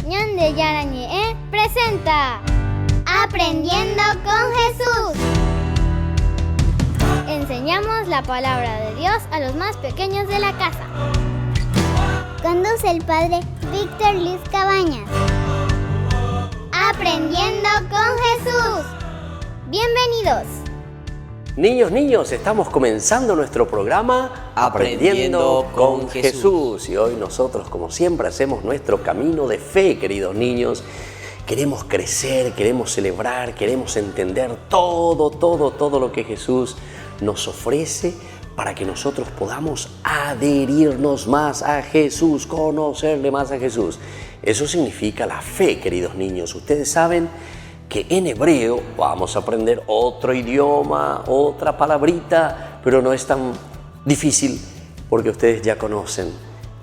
Ñande Yarañe presenta Aprendiendo con Jesús. Enseñamos la palabra de Dios a los más pequeños de la casa. Conduce el padre Víctor Luis Cabañas. Aprendiendo con Jesús. Bienvenidos. Niños, estamos comenzando nuestro programa Aprendiendo con Jesús. Y hoy nosotros, como siempre, hacemos nuestro camino de fe, queridos niños. Queremos crecer, queremos celebrar, queremos entender todo lo que Jesús nos ofrece para que nosotros podamos adherirnos más a Jesús, conocerle más a Jesús. Eso significa la fe, queridos niños. Ustedes saben que en hebreo vamos a aprender otro idioma, otra palabrita, pero no es tan difícil porque ustedes ya conocen.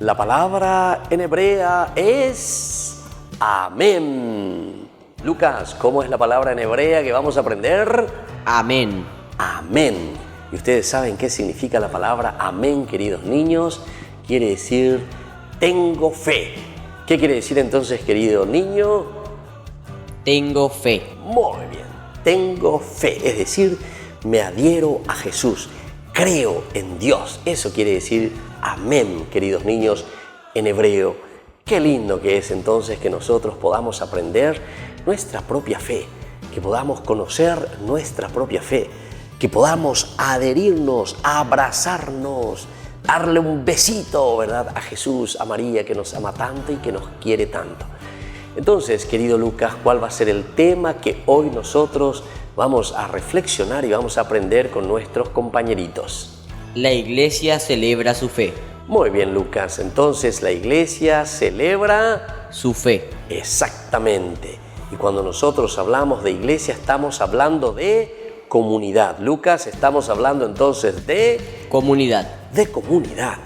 La palabra en hebrea es amén. Lucas, ¿cómo es la palabra en hebrea que vamos a aprender? Amén. Amén. ¿Y ustedes saben qué significa la palabra amén, queridos niños? Quiere decir tengo fe. ¿Qué quiere decir entonces, querido niño? Tengo fe. Muy bien, tengo fe, es decir, me adhiero a Jesús, creo en Dios. Eso quiere decir amén, queridos niños, en hebreo. Qué lindo que es entonces que nosotros podamos aprender nuestra propia fe, que podamos conocer nuestra propia fe, que podamos adherirnos, abrazarnos, darle un besito, ¿verdad?, a Jesús, a María, que nos ama tanto y que nos quiere tanto. Entonces, querido Lucas, ¿cuál va a ser el tema que hoy nosotros vamos a reflexionar y vamos a aprender con nuestros compañeritos? La iglesia celebra su fe. Muy bien, Lucas. Entonces, la iglesia celebra su fe. Exactamente. Y cuando nosotros hablamos de iglesia, estamos hablando de comunidad. Lucas, estamos hablando entonces de comunidad. De comunidad.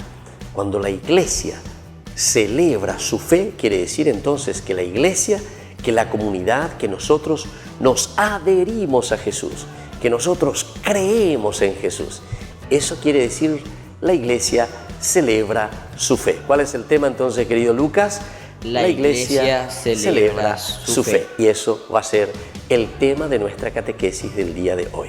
Cuando la iglesia celebra su fe, quiere decir entonces que la iglesia, que la comunidad, que nosotros nos adherimos a Jesús, que nosotros creemos en Jesús. Eso quiere decir la iglesia celebra su fe. ¿Cuál es el tema entonces, querido Lucas? La iglesia celebra su fe. Y eso va a ser el tema de nuestra catequesis del día de hoy.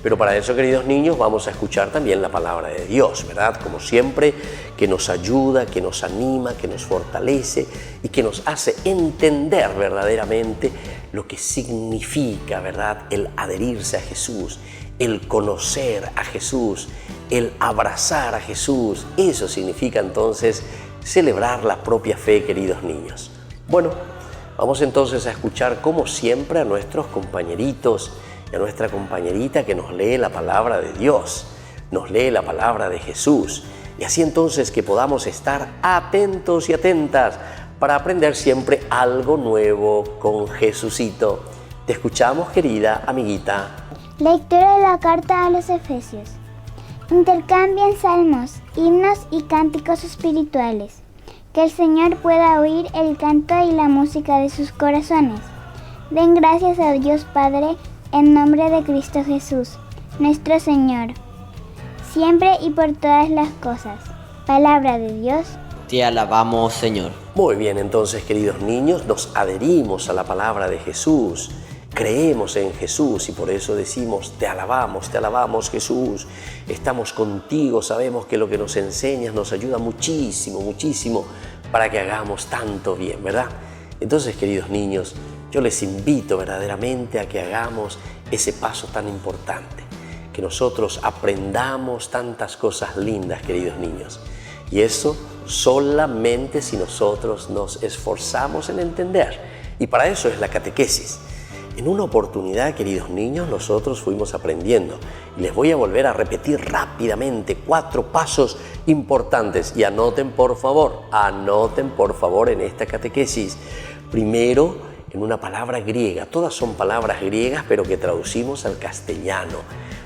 Pero para eso, queridos niños, vamos a escuchar también la palabra de Dios, ¿verdad? Como siempre, que nos ayuda, que nos anima, que nos fortalece y que nos hace entender verdaderamente lo que significa, ¿verdad?, el adherirse a Jesús, el conocer a Jesús, el abrazar a Jesús. Eso significa entonces celebrar la propia fe, queridos niños. Bueno, vamos entonces a escuchar como siempre a nuestros compañeritos, a nuestra compañerita que nos lee la palabra de Dios, nos lee la palabra de Jesús, y así entonces que podamos estar atentos y atentas para aprender siempre algo nuevo con Jesucito. Te escuchamos, querida amiguita. Lectura de la carta a los Efesios. Intercambien salmos, himnos y cánticos espirituales. Que el Señor pueda oír el canto y la música de sus corazones. Den gracias a Dios Padre en nombre de Cristo Jesús, nuestro Señor, siempre y por todas las cosas. Palabra de Dios. Te alabamos, Señor. Muy bien, entonces, queridos niños, nos adherimos a la palabra de Jesús, creemos en Jesús y por eso decimos, te alabamos, Jesús. Estamos contigo, sabemos que lo que nos enseñas nos ayuda muchísimo para que hagamos tanto bien, ¿verdad? Entonces, queridos niños, yo les invito verdaderamente a que hagamos ese paso tan importante, que nosotros aprendamos tantas cosas lindas, queridos niños. Y eso solamente si nosotros nos esforzamos en entender. Y para eso es la catequesis. En una oportunidad, queridos niños, nosotros fuimos aprendiendo. Y les voy a volver a repetir rápidamente 4 pasos importantes. Y anoten por favor en esta catequesis. Primero, en una palabra griega, todas son palabras griegas, pero que traducimos al castellano.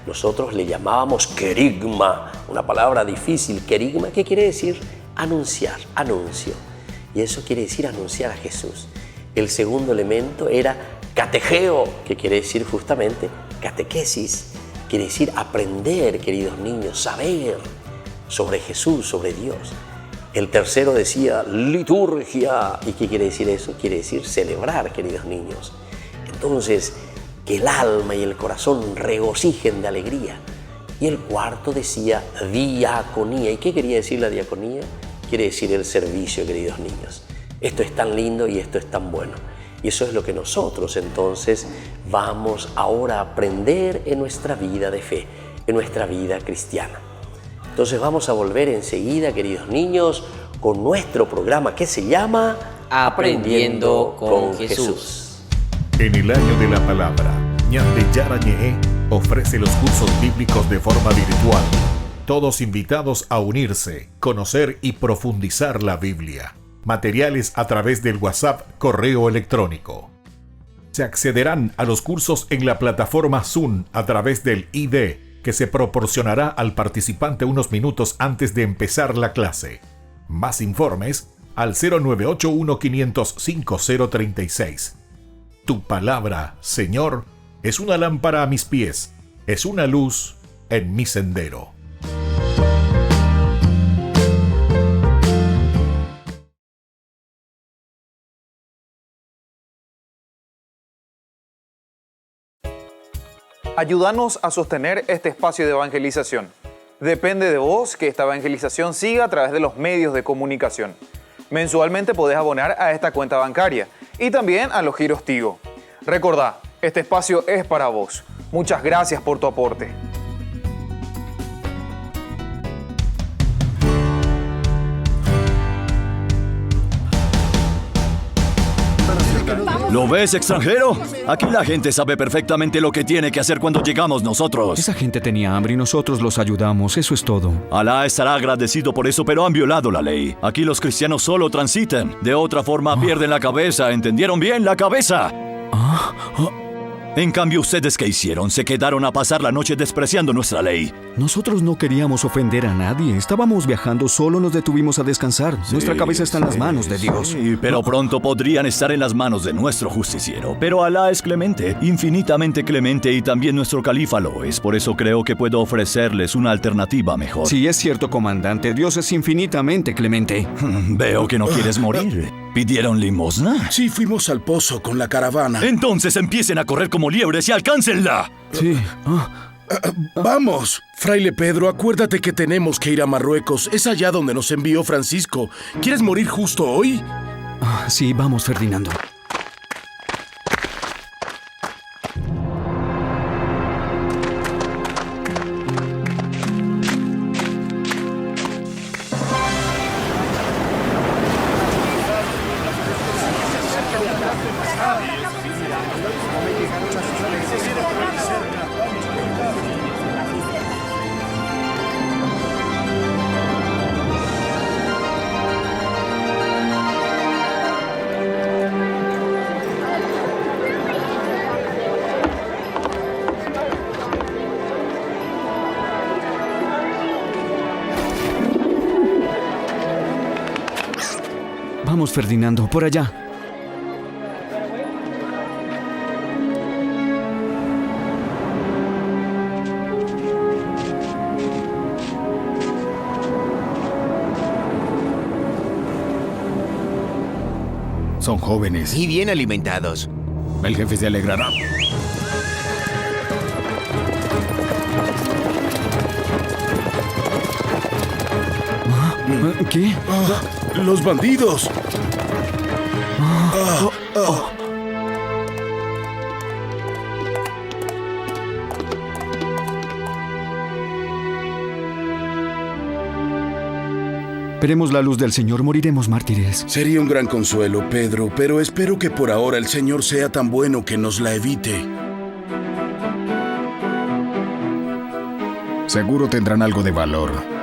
Nosotros le llamábamos querigma, una palabra difícil. Querigma, ¿qué quiere decir? Anunciar, anuncio. Y eso quiere decir anunciar a Jesús. El segundo elemento era categeo, que quiere decir justamente catequesis. Quiere decir aprender, queridos niños, saber sobre Jesús, sobre Dios. El tercero decía liturgia. ¿Y qué quiere decir eso? Quiere decir celebrar, queridos niños. Entonces, que el alma y el corazón regocijen de alegría. Y el cuarto decía diaconía. ¿Y qué quería decir la diaconía? Quiere decir el servicio, queridos niños. Esto es tan lindo y esto es tan bueno. Y eso es lo que nosotros entonces vamos ahora a aprender en nuestra vida de fe, en nuestra vida cristiana. Entonces vamos a volver enseguida, queridos niños, con nuestro programa que se llama Aprendiendo con Jesús. En el año de la palabra, Ñande Yarañe'e ofrece los cursos bíblicos de forma virtual. Todos invitados a unirse, conocer y profundizar la Biblia. Materiales a través del WhatsApp, correo electrónico. Se accederán a los cursos en la plataforma Zoom a través del ID, que se proporcionará al participante unos minutos antes de empezar la clase. Más informes al 0981-500-5036. Tu palabra, Señor, es una lámpara a mis pies, es una luz en mi sendero. Ayúdanos a sostener este espacio de evangelización. Depende de vos que esta evangelización siga a través de los medios de comunicación. Mensualmente podés abonar a esta cuenta bancaria y también a los giros Tigo. Recordá, este espacio es para vos. Muchas gracias por tu aporte. ¿Lo ves, extranjero? Aquí la gente sabe perfectamente lo que tiene que hacer cuando llegamos nosotros. Esa gente tenía hambre y nosotros los ayudamos, eso es todo. Alá estará agradecido por eso, pero han violado la ley. Aquí los cristianos solo transitan. De otra forma pierden la cabeza, ¿entendieron bien? ¡La cabeza! En cambio, ¿ustedes qué hicieron? Se quedaron a pasar la noche despreciando nuestra ley. Nosotros no queríamos ofender a nadie. Estábamos viajando, solo nos detuvimos a descansar. Nuestra cabeza está en las manos de Dios. Sí, pero pronto podrían estar en las manos de nuestro justiciero. Pero Alá es clemente, infinitamente clemente, y también nuestro califa lo es. Por eso creo que puedo ofrecerles una alternativa mejor. Sí, es cierto, comandante. Dios es infinitamente clemente. Veo que no quieres morir. ¿Pidieron limosna? Sí, fuimos al pozo con la caravana. Entonces empiecen a correr como liebres y alcáncenla. Sí. Vamos. Fraile Pedro, acuérdate que tenemos que ir a Marruecos. Es allá donde nos envió Francisco. ¿Quieres morir justo hoy? Sí, vamos, Ferdinando. Vamos, Ferdinando, por allá. Son jóvenes. Y bien alimentados. El jefe se alegrará. ¿Qué? ¡Los bandidos! Veremos la luz del Señor, moriremos mártires. Sería un gran consuelo, Pedro, pero espero que por ahora el Señor sea tan bueno que nos la evite. Seguro tendrán algo de valor.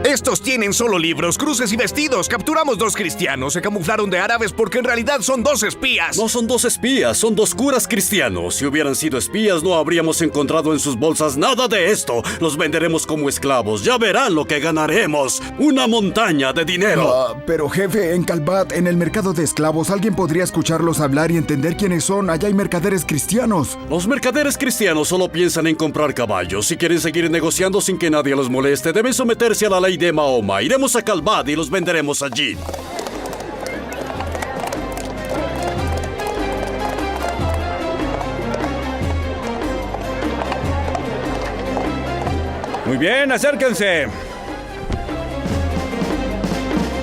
Estos tienen solo libros, cruces y vestidos. Capturamos 2 cristianos. Se camuflaron de árabes porque en realidad son 2 espías. No son 2 espías, son 2 curas cristianos. Si hubieran sido espías, no habríamos encontrado en sus bolsas nada de esto. Los venderemos como esclavos. Ya verán lo que ganaremos. Una montaña de dinero. Pero jefe, en Calbat, en el mercado de esclavos, alguien podría escucharlos hablar y entender quiénes son. Allá hay mercaderes cristianos. Los mercaderes cristianos solo piensan en comprar caballos. Si quieren seguir negociando sin que nadie los moleste, deben someterse a la ley de Mahoma. Iremos a Calbat y los venderemos allí. Muy bien, acérquense.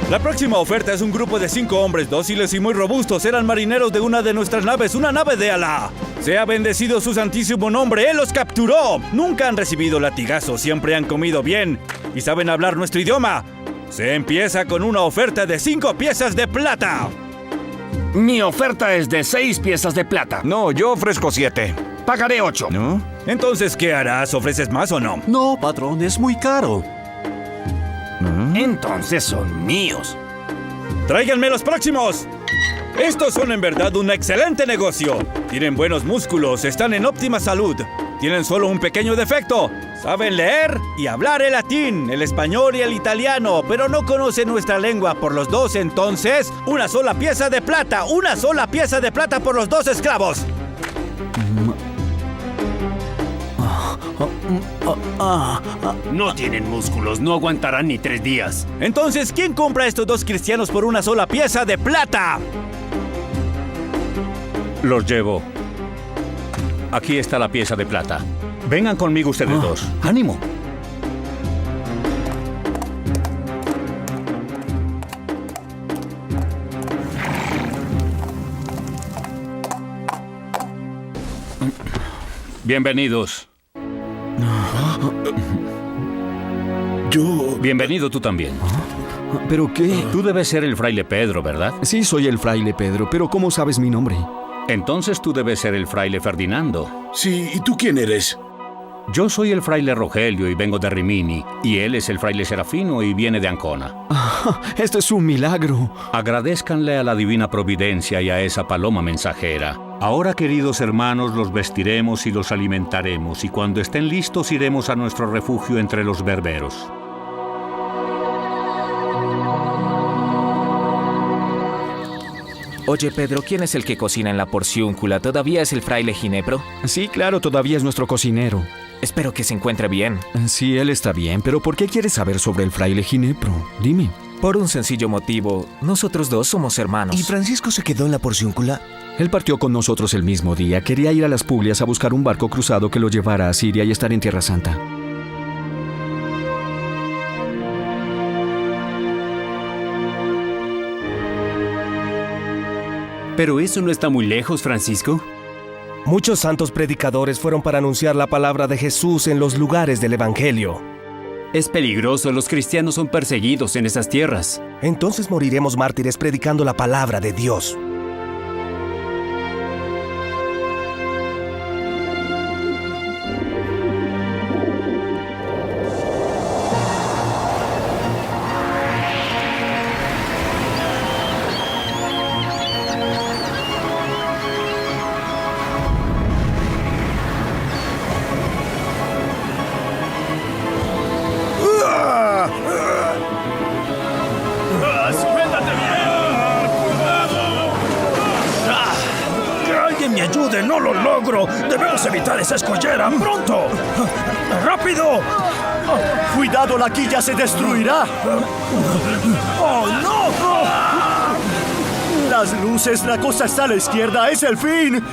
La próxima oferta es un grupo de 5 hombres dóciles y muy robustos. Eran marineros de una de nuestras naves, una nave de Alá. Sea bendecido su santísimo nombre, Él los capturó. Nunca han recibido latigazos, siempre han comido bien y saben hablar nuestro idioma. Se empieza con una oferta de 5 piezas de plata. Mi oferta es de 6 piezas de plata. No, yo ofrezco 7. Pagaré 8. ¿No? Entonces, ¿qué harás? ¿Ofreces más o no? No, patrón, es muy caro. Entonces son míos. ¡Tráiganme los próximos! Estos son en verdad un excelente negocio. Tienen buenos músculos, están en óptima salud. Tienen solo un pequeño defecto. Saben leer y hablar el latín, el español y el italiano, pero no conocen nuestra lengua por los 2, entonces, una sola pieza de plata por los 2 esclavos. No tienen músculos, no aguantarán ni 3 días. Entonces, ¿quién compra a estos 2 cristianos por una sola pieza de plata? Los llevo. Aquí está la pieza de plata. Vengan conmigo ustedes 2. ¡Ánimo! Bienvenidos. Bienvenido tú también. ¿Pero qué? Tú debes ser el fraile Pedro, ¿verdad? Sí, soy el fraile Pedro, pero ¿cómo sabes mi nombre? Entonces tú debes ser el fraile Ferdinando. Sí, ¿y tú quién eres? Yo soy el fraile Rogelio y vengo de Rimini, y él es el fraile Serafino y viene de Ancona. Esto es un milagro. Agradézcanle a la divina providencia y a esa paloma mensajera. Ahora, queridos hermanos, los vestiremos y los alimentaremos, y cuando estén listos iremos a nuestro refugio entre los berberos. Oye, Pedro, ¿quién es el que cocina en la porciúncula? ¿Todavía es el fraile Ginepro? Sí, claro, todavía es nuestro cocinero. Espero que se encuentre bien. Sí, él está bien, pero ¿por qué quieres saber sobre el fraile Ginepro? Dime. Por un sencillo motivo. Nosotros 2 somos hermanos. ¿Y Francisco se quedó en la porciúncula? Él partió con nosotros el mismo día. Quería ir a las Puglias a buscar un barco cruzado que lo llevara a Siria y estar en Tierra Santa. Pero eso no está muy lejos, Francisco. Muchos santos predicadores fueron para anunciar la palabra de Jesús en los lugares del Evangelio. Es peligroso, los cristianos son perseguidos en esas tierras. Entonces moriremos mártires predicando la palabra de Dios. ¡No lo logro! ¡Debemos evitar esa escollera! ¡Pronto! ¡Rápido! ¡Cuidado, la quilla se destruirá! ¡Oh, no! ¡Las luces! ¡La costa está a la izquierda! ¡Es el fin!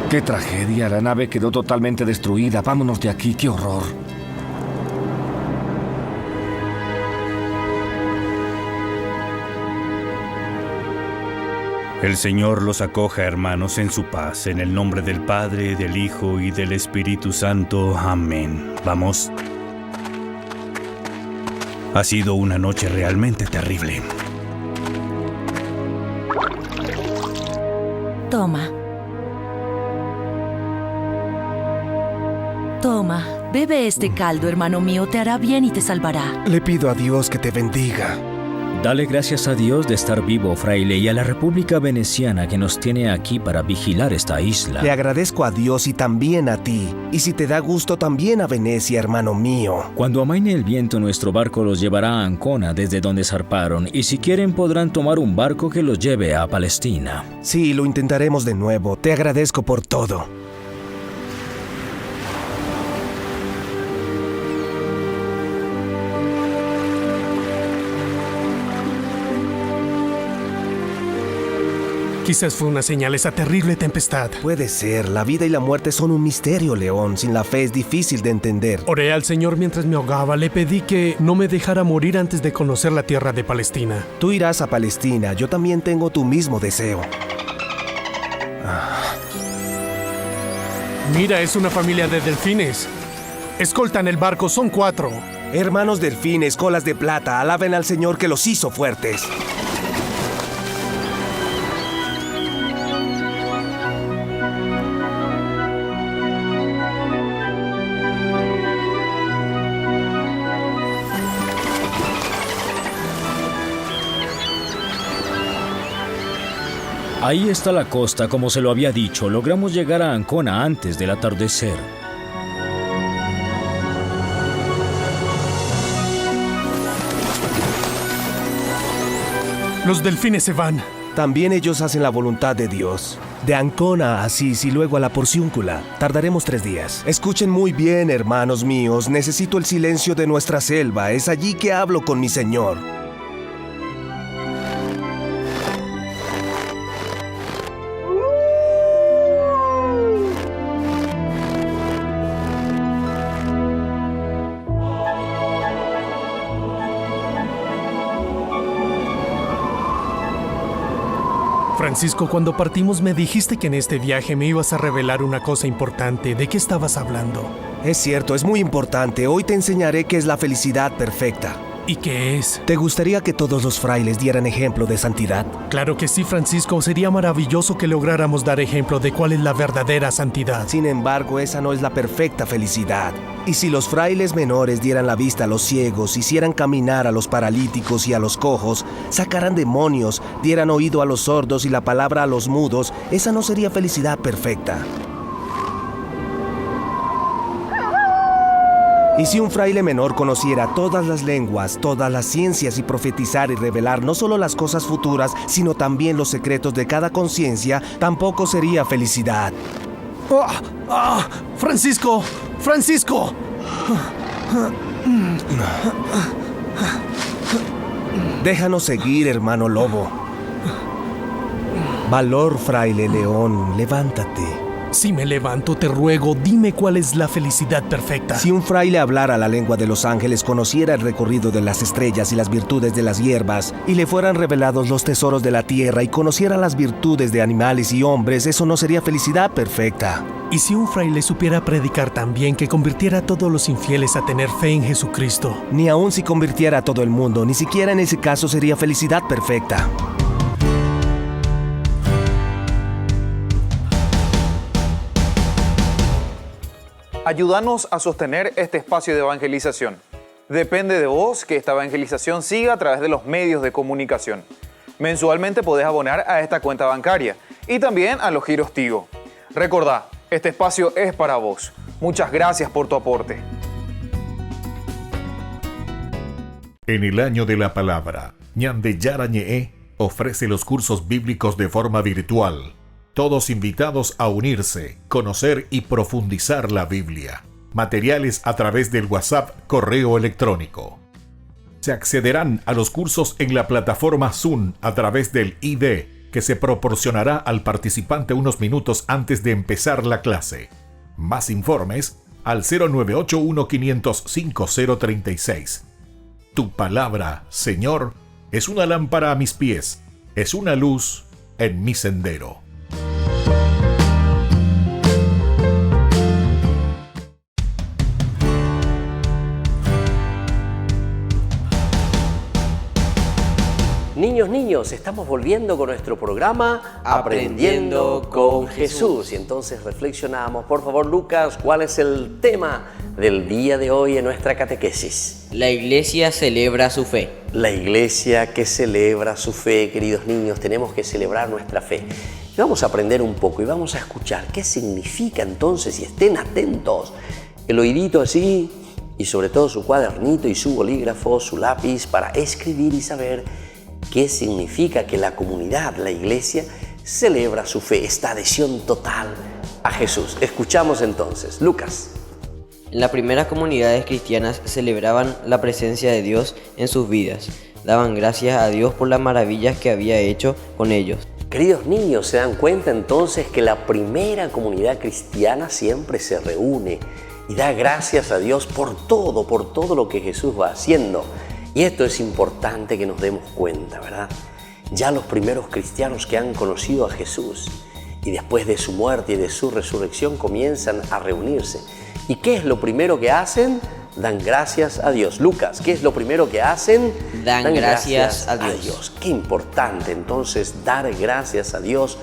¡Qué tragedia! La nave quedó totalmente destruida. Vámonos de aquí, qué horror. El Señor los acoja, hermanos, en su paz. En el nombre del Padre, del Hijo y del Espíritu Santo. Amén. Vamos. Ha sido una noche realmente terrible. Toma. Toma, bebe este caldo, hermano mío, te hará bien y te salvará. Le pido a Dios que te bendiga. Dale gracias a Dios de estar vivo, fraile, y a la República Veneciana que nos tiene aquí para vigilar esta isla. Le agradezco a Dios y también a ti. Y si te da gusto, también a Venecia, hermano mío. Cuando amaine el viento, nuestro barco los llevará a Ancona, desde donde zarparon, y si quieren podrán tomar un barco que los lleve a Palestina. Sí, lo intentaremos de nuevo. Te agradezco por todo. Quizás fue una señal esa terrible tempestad. Puede ser. La vida y la muerte son un misterio, León. Sin la fe es difícil de entender. Oré al Señor mientras me ahogaba. Le pedí que no me dejara morir antes de conocer la tierra de Palestina. Tú irás a Palestina. Yo también tengo tu mismo deseo. Mira, es una familia de delfines. Escoltan el barco, son 4. Hermanos delfines, colas de plata, alaben al Señor que los hizo fuertes. Ahí está la costa, como se lo había dicho. Logramos llegar a Ancona antes del atardecer. Los delfines se van. También ellos hacen la voluntad de Dios. De Ancona a Asís y luego a la Porciúncula. Tardaremos 3 días. Escuchen muy bien, hermanos míos. Necesito el silencio de nuestra selva. Es allí que hablo con mi Señor. Francisco, cuando partimos me dijiste que en este viaje me ibas a revelar una cosa importante. ¿De qué estabas hablando? Es cierto, es muy importante. Hoy te enseñaré qué es la felicidad perfecta. ¿Y qué es? ¿Te gustaría que todos los frailes dieran ejemplo de santidad? Claro que sí, Francisco. Sería maravilloso que lográramos dar ejemplo de cuál es la verdadera santidad. Sin embargo, esa no es la perfecta felicidad. Y si los frailes menores dieran la vista a los ciegos, hicieran caminar a los paralíticos y a los cojos, sacaran demonios, dieran oído a los sordos y la palabra a los mudos, esa no sería felicidad perfecta. Y si un fraile menor conociera todas las lenguas, todas las ciencias y profetizar y revelar no solo las cosas futuras, sino también los secretos de cada conciencia, tampoco sería felicidad. ¡Francisco! ¡Francisco! Déjanos seguir, hermano lobo. Valor, fraile León, levántate. Si me levanto, te ruego, dime cuál es la felicidad perfecta. Si un fraile hablara la lengua de los ángeles, conociera el recorrido de las estrellas y las virtudes de las hierbas, y le fueran revelados los tesoros de la tierra y conociera las virtudes de animales y hombres, eso no sería felicidad perfecta. Y si un fraile supiera predicar también que convirtiera a todos los infieles a tener fe en Jesucristo. Ni aun si convirtiera a todo el mundo, ni siquiera en ese caso sería felicidad perfecta. Ayúdanos a sostener este espacio de evangelización. Depende de vos que esta evangelización siga a través de los medios de comunicación. Mensualmente podés abonar a esta cuenta bancaria y también a los giros Tigo. Recordá, este espacio es para vos. Muchas gracias por tu aporte. En el año de la palabra, Ñande Yarañe'e ofrece los cursos bíblicos de forma virtual. Todos invitados a unirse, conocer y profundizar la Biblia. Materiales a través del WhatsApp, correo electrónico. Se accederán a los cursos en la plataforma Zoom a través del ID, que se proporcionará al participante unos minutos antes de empezar la clase. Más informes al 0981-500-5036. Tu palabra, Señor, es una lámpara a mis pies, es una luz en mi sendero. Niños, estamos volviendo con nuestro programa Aprendiendo con Jesús. Y entonces reflexionamos. Por favor, Lucas, ¿cuál es el tema del día de hoy en nuestra catequesis? La iglesia celebra su fe. La iglesia que celebra su fe, queridos niños, tenemos que celebrar nuestra fe. Y vamos a aprender un poco y vamos a escuchar qué significa entonces, y estén atentos, el oídito así, y sobre todo su cuadernito y su bolígrafo, su lápiz, para escribir y saber qué significa que la comunidad, la iglesia, celebra su fe, esta adhesión total a Jesús. Escuchamos entonces, Lucas. En las primeras comunidades cristianas celebraban la presencia de Dios en sus vidas. Daban gracias a Dios por las maravillas que había hecho con ellos. Queridos niños, ¿se dan cuenta entonces que la primera comunidad cristiana siempre se reúne y da gracias a Dios por todo lo que Jesús va haciendo? Y esto es importante que nos demos cuenta, ¿verdad? Ya los primeros cristianos que han conocido a Jesús y después de su muerte y de su resurrección comienzan a reunirse. ¿Y qué es lo primero que hacen? Dan gracias a Dios. Lucas, ¿qué es lo primero que hacen? Dan gracias a Dios. Qué importante entonces dar gracias a Dios.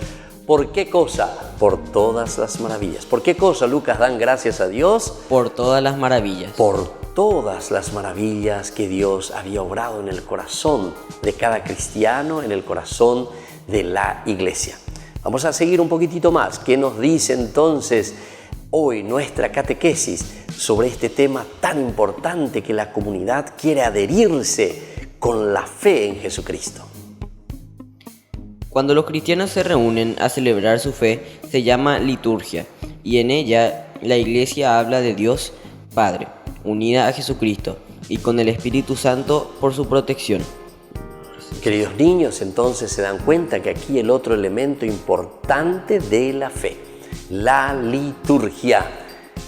¿Por qué cosa? Por todas las maravillas. ¿Por qué cosa, Lucas, dan gracias a Dios? Por todas las maravillas. Por todas las maravillas que Dios había obrado en el corazón de cada cristiano, en el corazón de la iglesia. Vamos a seguir un poquitito más. ¿Qué nos dice entonces hoy nuestra catequesis sobre este tema tan importante que la comunidad quiere adherirse con la fe en Jesucristo? Cuando los cristianos se reúnen a celebrar su fe, se llama liturgia, y en ella la iglesia habla de Dios Padre, unida a Jesucristo, y con el Espíritu Santo por su protección. Queridos niños, entonces se dan cuenta que aquí el otro elemento importante de la fe, la liturgia.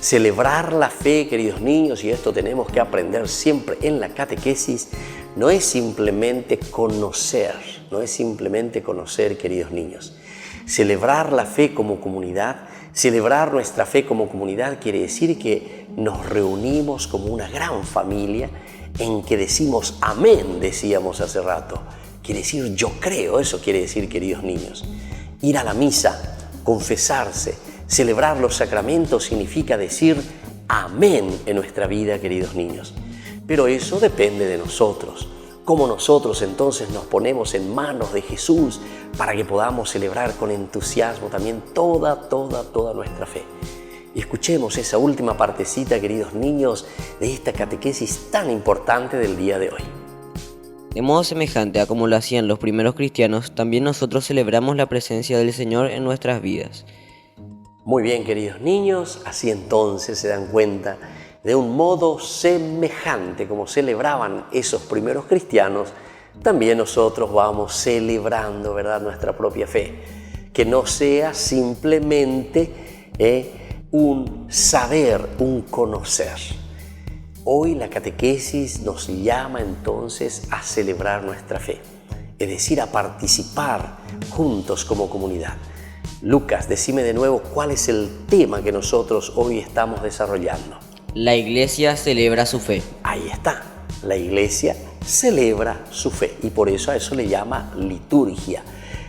Celebrar la fe, queridos niños, y esto tenemos que aprender siempre en la catequesis, no es simplemente conocer, queridos niños. Celebrar la fe como comunidad, celebrar nuestra fe como comunidad quiere decir que nos reunimos como una gran familia en que decimos amén, decíamos hace rato. Quiere decir yo creo, eso quiere decir, queridos niños. Ir a la misa, confesarse, celebrar los sacramentos significa decir amén en nuestra vida, queridos niños. Pero eso depende de nosotros. Cómo nosotros entonces nos ponemos en manos de Jesús para que podamos celebrar con entusiasmo también toda nuestra fe. Y escuchemos esa última partecita, queridos niños, de esta catequesis tan importante del día de hoy. De modo semejante a como lo hacían los primeros cristianos, también nosotros celebramos la presencia del Señor en nuestras vidas. Muy bien, queridos niños, así entonces se dan cuenta, de un modo semejante como celebraban esos primeros cristianos, también nosotros vamos celebrando, ¿verdad?, nuestra propia fe. Que no sea simplemente un saber, un conocer. Hoy la catequesis nos llama entonces a celebrar nuestra fe, es decir, a participar juntos como comunidad. Lucas, decime de nuevo cuál es el tema que nosotros hoy estamos desarrollando. La iglesia celebra su fe. Ahí está, la iglesia celebra su fe y por eso a eso le llama liturgia.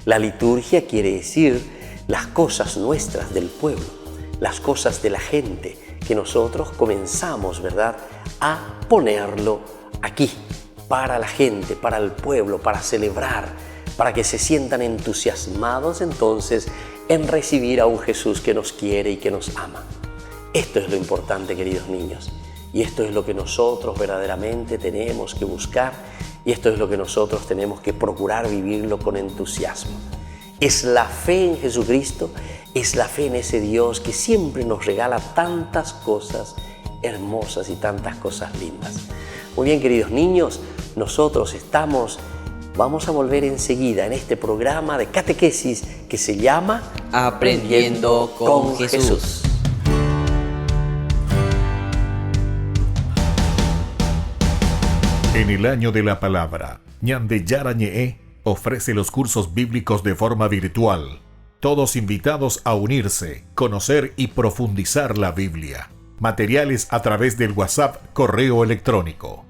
La liturgia quiere decir las cosas nuestras del pueblo, las cosas de la gente que nosotros comenzamos, ¿verdad?, a ponerlo aquí, para la gente, para el pueblo, para celebrar, para que se sientan entusiasmados entonces en recibir a un Jesús que nos quiere y que nos ama. Esto es lo importante, queridos niños, y esto es lo que nosotros verdaderamente tenemos que buscar y esto es lo que nosotros tenemos que procurar vivirlo con entusiasmo. Es la fe en Jesucristo, es la fe en ese Dios que siempre nos regala tantas cosas hermosas y tantas cosas lindas. Muy bien, queridos niños, nosotros vamos a volver enseguida en este programa de catequesis que se llama Aprendiendo con Jesús. En el año de la palabra, Ñande Yara Ñe'e ofrece los cursos bíblicos de forma virtual. Todos invitados a unirse, conocer y profundizar la Biblia. Materiales a través del WhatsApp correo electrónico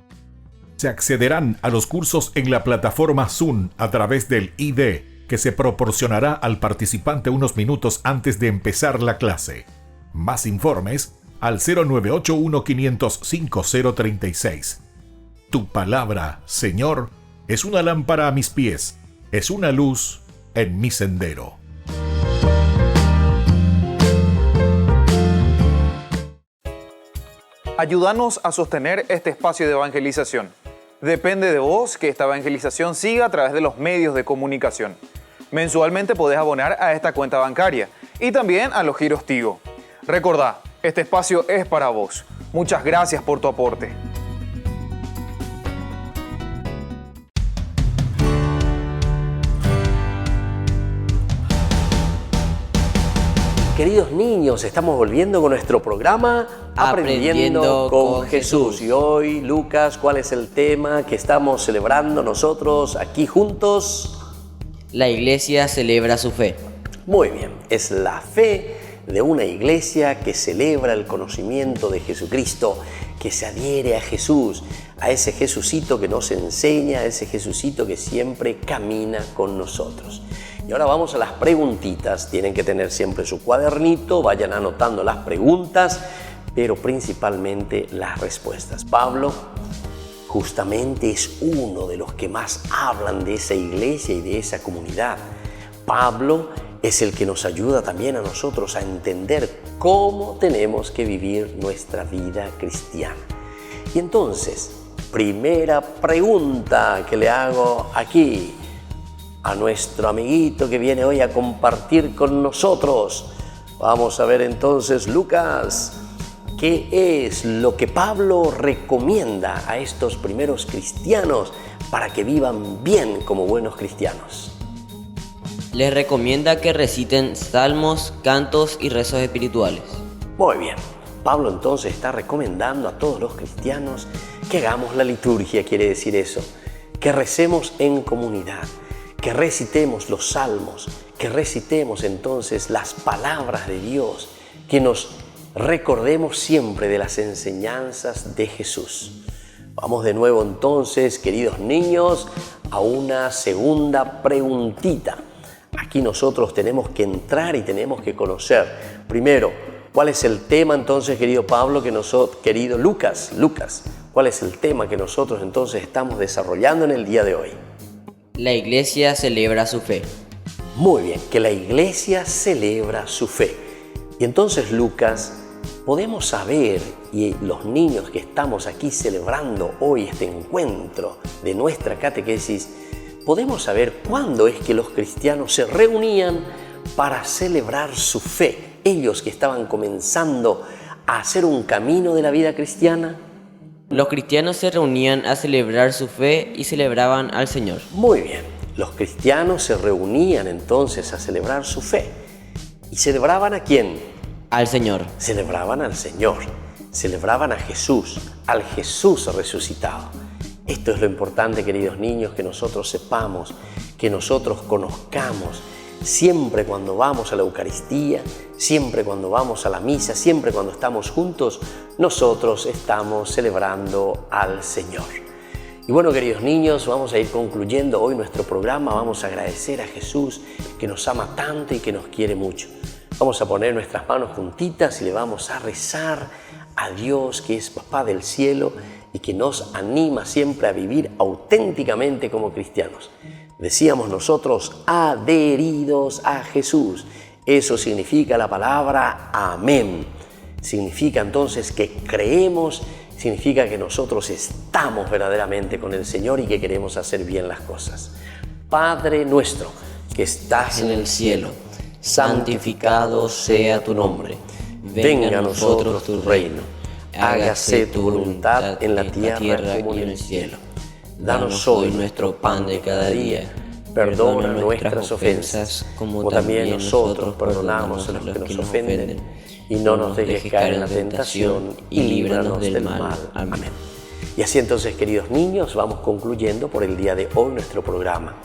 Se accederán a los cursos en la plataforma Zoom a través del ID que se proporcionará al participante unos minutos antes de empezar la clase. Más informes al 0981-500-5036. Tu palabra, Señor, es una lámpara a mis pies, es una luz en mi sendero. Ayúdanos a sostener este espacio de evangelización. Depende de vos que esta evangelización siga a través de los medios de comunicación. Mensualmente podés abonar a esta cuenta bancaria y también a los giros Tigo. Recordá, este espacio es para vos. Muchas gracias por tu aporte. Queridos niños, estamos volviendo con nuestro programa Aprendiendo con Jesús. Y hoy, Lucas, ¿cuál es el tema que estamos celebrando nosotros aquí juntos? La iglesia celebra su fe. Muy bien, es la fe de una iglesia que celebra el conocimiento de Jesucristo, que se adhiere a Jesús, a ese Jesucito que nos enseña, a ese Jesucito que siempre camina con nosotros. Y ahora vamos a las preguntitas. Tienen que tener siempre su cuadernito, vayan anotando las preguntas, pero principalmente las respuestas. Pablo justamente es uno de los que más hablan de esa iglesia y de esa comunidad. Pablo es el que nos ayuda también a nosotros a entender cómo tenemos que vivir nuestra vida cristiana. Y entonces, primera pregunta que le hago aquí a nuestro amiguito que viene hoy a compartir con nosotros. Vamos a ver entonces, Lucas, ¿qué es lo que Pablo recomienda a estos primeros cristianos para que vivan bien como buenos cristianos? Les recomienda que reciten salmos, cantos y rezos espirituales. Muy bien. Pablo entonces está recomendando a todos los cristianos que hagamos la liturgia, quiere decir eso, que recemos en comunidad, que recitemos los salmos, que recitemos entonces las palabras de Dios, que nos recordemos siempre de las enseñanzas de Jesús. Vamos de nuevo entonces, queridos niños, a una segunda preguntita. Aquí nosotros tenemos que entrar y tenemos que conocer. Primero, ¿cuál es el tema entonces, querido Pablo, querido Lucas, cuál es el tema que nosotros entonces estamos desarrollando en el día de hoy? La iglesia celebra su fe. Muy bien, que la iglesia celebra su fe. Y entonces, Lucas, podemos saber, y los niños que estamos aquí celebrando hoy este encuentro de nuestra catequesis, podemos saber cuándo es que los cristianos se reunían para celebrar su fe. Ellos que estaban comenzando a hacer un camino de la vida cristiana. Los cristianos se reunían a celebrar su fe y celebraban al Señor. Muy bien, los cristianos se reunían entonces a celebrar su fe. ¿Y celebraban a quién? Al Señor. Celebraban al Señor, celebraban a Jesús, al Jesús resucitado. Esto es lo importante, queridos niños, que nosotros sepamos, que nosotros conozcamos. Siempre cuando vamos a la Eucaristía, siempre cuando vamos a la misa, siempre cuando estamos juntos, nosotros estamos celebrando al Señor. Y bueno, queridos niños, vamos a ir concluyendo hoy nuestro programa. Vamos a agradecer a Jesús que nos ama tanto y que nos quiere mucho. Vamos a poner nuestras manos juntitas y le vamos a rezar a Dios, que es Papá del cielo y que nos anima siempre a vivir auténticamente como cristianos. Decíamos nosotros, adheridos a Jesús. Eso significa la palabra amén. Significa entonces que creemos, significa que nosotros estamos verdaderamente con el Señor y que queremos hacer bien las cosas. Padre nuestro, que estás en el cielo, santificado sea tu nombre. Venga a nosotros tu reino. Hágase tu voluntad en la tierra como en el cielo. Danos hoy nuestro pan de cada día. Perdona nuestras ofensas, como también nosotros perdonamos a los que nos ofenden. Y no nos dejes caer en la tentación y líbranos del mal. Amén. Y así entonces, queridos niños, vamos concluyendo por el día de hoy nuestro programa.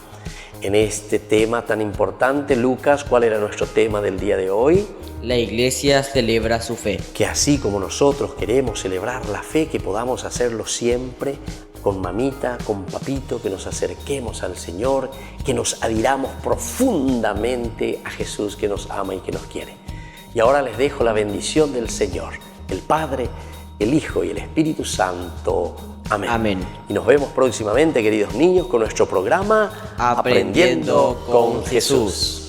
En este tema tan importante, Lucas, ¿cuál era nuestro tema del día de hoy? La iglesia celebra su fe. Que así como nosotros queremos celebrar la fe, que podamos hacerlo siempre con mamita, con papito, que nos acerquemos al Señor, que nos adhiramos profundamente a Jesús que nos ama y que nos quiere. Y ahora les dejo la bendición del Señor, el Padre, el Hijo y el Espíritu Santo. Amén. Amén. Y nos vemos próximamente, queridos niños, con nuestro programa Aprendiendo con Jesús.